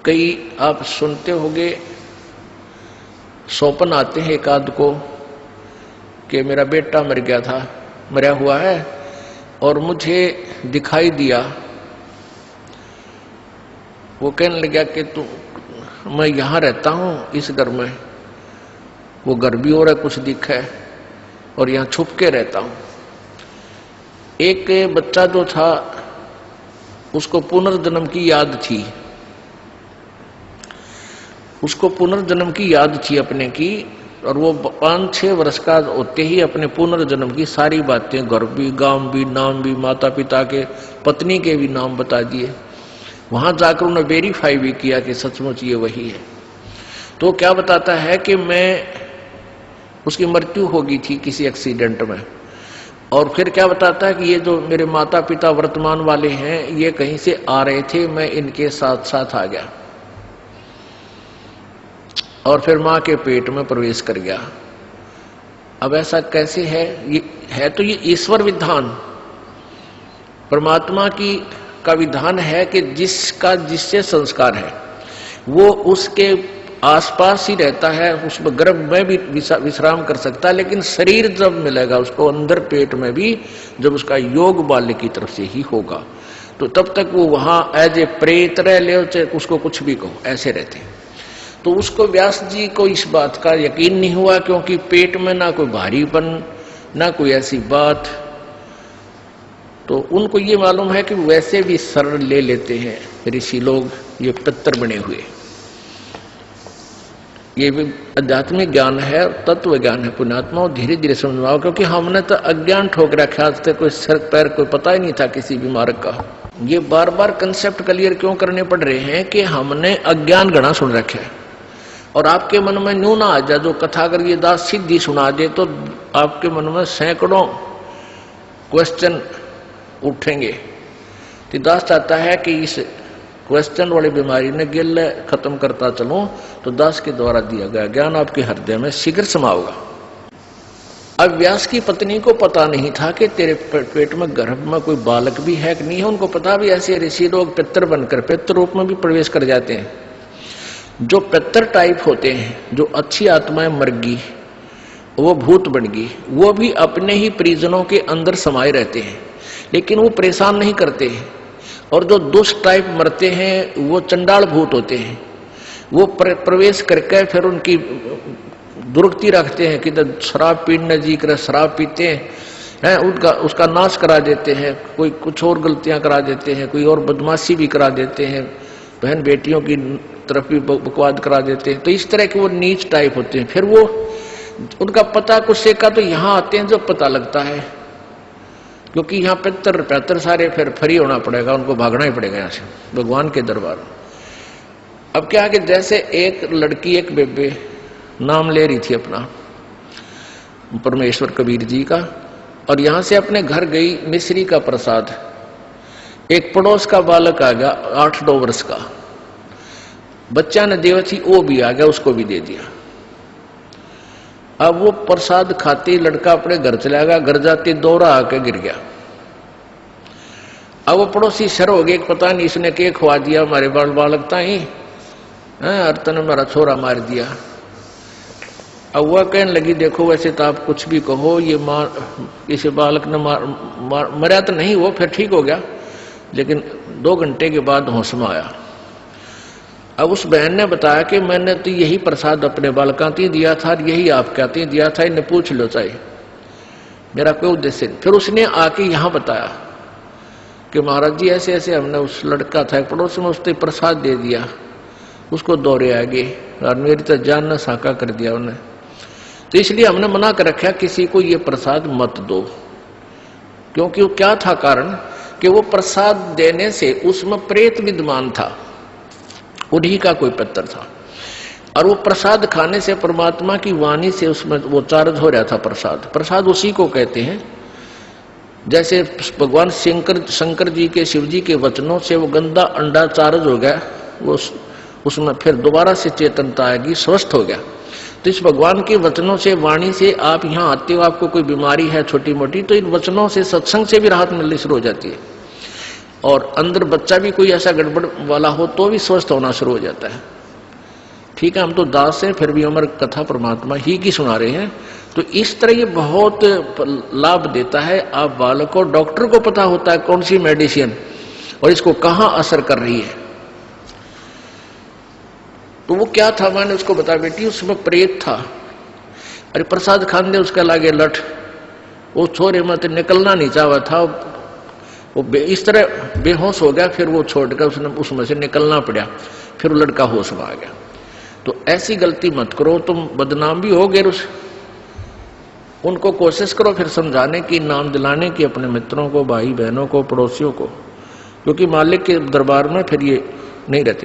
कई आप सुनते होंगे, सौपन आते हैं एक आध को कि मेरा बेटा मर गया था, मरा हुआ है और मुझे दिखाई दिया। वो कहने लगा कि तू, मैं यहाँ रहता हूँ इस घर में, वो घर भी और है कुछ दिखा है और यहाँ छुप के रहता हूँ। एक बच्चा जो था उसको पुनर्जन्म की याद थी, उसको पुनर्जन्म की याद थी अपने की, और वो 5-6 वर्ष का होते ही अपने पुनर्जन्म की सारी बातें, घर भी, गांव भी, नाम भी, माता पिता के, पत्नी के भी नाम बता दिए। वहां जाकर उन्होंने वेरीफाई भी किया कि सचमुच ये वही है। तो क्या बताता है कि उसकी मृत्यु हो गई थी किसी एक्सीडेंट में, और फिर क्या बताता है कि ये जो मेरे माता पिता वर्तमान वाले हैं ये कहीं से आ रहे थे, मैं इनके साथ साथ आ गया और फिर मां के पेट में प्रवेश कर गया। अब ऐसा कैसे है? ये है तो ये ईश्वर विधान, परमात्मा का विधान है कि जिससे संस्कार है वो उसके आसपास ही रहता है, उसमें गर्भ में भी विश्राम कर सकता है, लेकिन शरीर जब मिलेगा उसको अंदर पेट में भी, जब उसका योग बाल्य की तरफ से ही होगा, तो तब तक वो वहां एज ए प्रेत रह ले, चाहे उसको कुछ भी कहो, ऐसे रहते हैं। तो उसको व्यास जी को इस बात का यकीन नहीं हुआ, क्योंकि पेट में ना कोई भारीपन, ना कोई ऐसी बात, तो उनको ये मालूम है कि वैसे भी शरण ले लेते हैं ऋषि लोग, ये पितर बने हुए। ये भी आध्यात्मिक ज्ञान है, तत्व ज्ञान है पुण्यात्मा, धीरे धीरे समझाओ, क्योंकि हमने तो अज्ञान ठोक रखा था, कोई सर पैर कोई पता ही नहीं था किसी भी मार्ग का। ये बार बार कंसेप्ट क्लियर क्यों करने पड़ रहे हैं कि हमने अज्ञान गणा सुन रखे है, और आपके मन में न्यू ना आ जाए। जो कथा अगर ये दास सीधी सुना दे तो आपके मन में सैकड़ों क्वेश्चन उठेंगे। तो दास चाहता है कि इस क्वेश्चन वाली बीमारी ने गिल खत्म करता चलो, तो दास के द्वारा दिया गया ज्ञान आपके हृदय में शीघ्र समाओगा। अब व्यास की पत्नी को पता नहीं था कि तेरे पेट में गर्भ में कोई बालक भी है कि नहीं है। उनको पता भी ऐसे ऋषि लोग पितर बनकर पितर रूप में भी प्रवेश कर जाते हैं। जो पितर टाइप होते हैं, जो अच्छी आत्माएं मर गई, वो भूत बन गई, वो भी अपने ही परिजनों के अंदर समाये रहते हैं, लेकिन वो परेशान नहीं करते हैं। और जो दुष्ट टाइप मरते हैं वो चंडाल भूत होते हैं, वो प्रवेश करके फिर उनकी दुर्गति रखते हैं कि शराब पीने जी कर शराब पीते हैं, उसका नाश करा देते हैं, कोई कुछ और गलतियां करा देते हैं, कोई और बदमाशी भी करा देते हैं, बहन बेटियों की तरफ भी बकवाद करा देते हैं। तो इस तरह के वो नीच टाइप होते हैं। फिर वो उनका पता कुछ से का तो यहाँ आते हैं जब पता लगता है, क्योंकि यहाँ पितर सारे फिर फ्री होना पड़ेगा, उनको भागना ही पड़ेगा यहाँ से भगवान के दरबार। अब क्या कि जैसे एक लड़की, एक बेबे नाम ले रही थी अपना परमेश्वर कबीर जी का, और यहां से अपने घर गई मिश्री का प्रसाद, एक पड़ोस का बालक आ गया 8-9 वर्ष का, बच्चा ने देव थी, वो भी आ गया, उसको भी दे दिया। अब वो प्रसाद खाते लड़का अपने घर चला गया, घर जाते दौरा आके गिर गया। अब वो पड़ोसी शर हो गए, पता नहीं इसने क्या खुआ दिया हमारे बालक ताई, अर्तन मेरा छोरा मार दिया। अब वह कहने लगी, देखो वैसे तो आप कुछ भी कहो, ये इसे बालक ने मरा तो नहीं, वो फिर ठीक हो गया, लेकिन 2 घंटे के बाद होश में आया। अब उस बहन ने बताया कि मैंने तो यही प्रसाद अपने बालका ती दिया था, यही आप कहते दिया था, इन्हें पूछ लो चाहिए, मेरा कोई उद्देश्य नहीं। फिर उसने आके यहाँ बताया कि महाराज जी ऐसे ऐसे हमने उस लड़का था पड़ोस में, उसने प्रसाद दे दिया, उसको दौरे आ गए और मेरी तो जान न साका कर दिया उन्हें, तो इसलिए हमने मना कर रखा किसी को ये प्रसाद मत दो। क्योंकि वो क्या था कारण कि वो प्रसाद देने से उसमें प्रेत विद्यमान था, उन्हीं का कोई पितर था, और वो प्रसाद खाने से परमात्मा की वाणी से उसमें वो चार्ज हो रहा था। प्रसाद उसी को कहते हैं, जैसे भगवान शंकर जी के, शिव जी के वचनों से वो गंदा अंडा चार्ज हो गया, वो उसमें फिर दोबारा से चेतनता आएगी, स्वस्थ हो गया। तो इस भगवान के वचनों से, वाणी से आप यहाँ आते हो, आपको कोई बीमारी है छोटी मोटी, तो इन वचनों से, सत्संग से भी राहत मिलनी शुरू हो जाती है। और अंदर बच्चा भी कोई ऐसा गड़बड़ वाला हो तो भी स्वस्थ होना शुरू हो जाता है। ठीक है, हम तो दास हैं, फिर भी हमारी कथा परमात्मा ही की सुना रहे हैं। तो इस तरह ये बहुत लाभ देता है। आप बालक को, डॉक्टर को पता होता है कौन सी मेडिसिन और इसको कहाँ असर कर रही है। तो वो क्या था, मैंने उसको बताया, बेटी उसमें प्रेत था। अरे प्रसाद खान दे उसके लागे लठ, वो छोरे मत निकलना नहीं चाहा था, वो इस तरह बेहोश हो गया। फिर वो छोड़कर उसने उसमें से निकलना पड़ा, फिर वो लड़का होश में आ गया। तो ऐसी गलती मत करो, तुम बदनाम भी हो गए। उनको कोशिश करो फिर समझाने की, नाम दिलाने की अपने मित्रों को, भाई बहनों को, पड़ोसियों को, क्योंकि मालिक के दरबार में फिर ये नहीं रहते।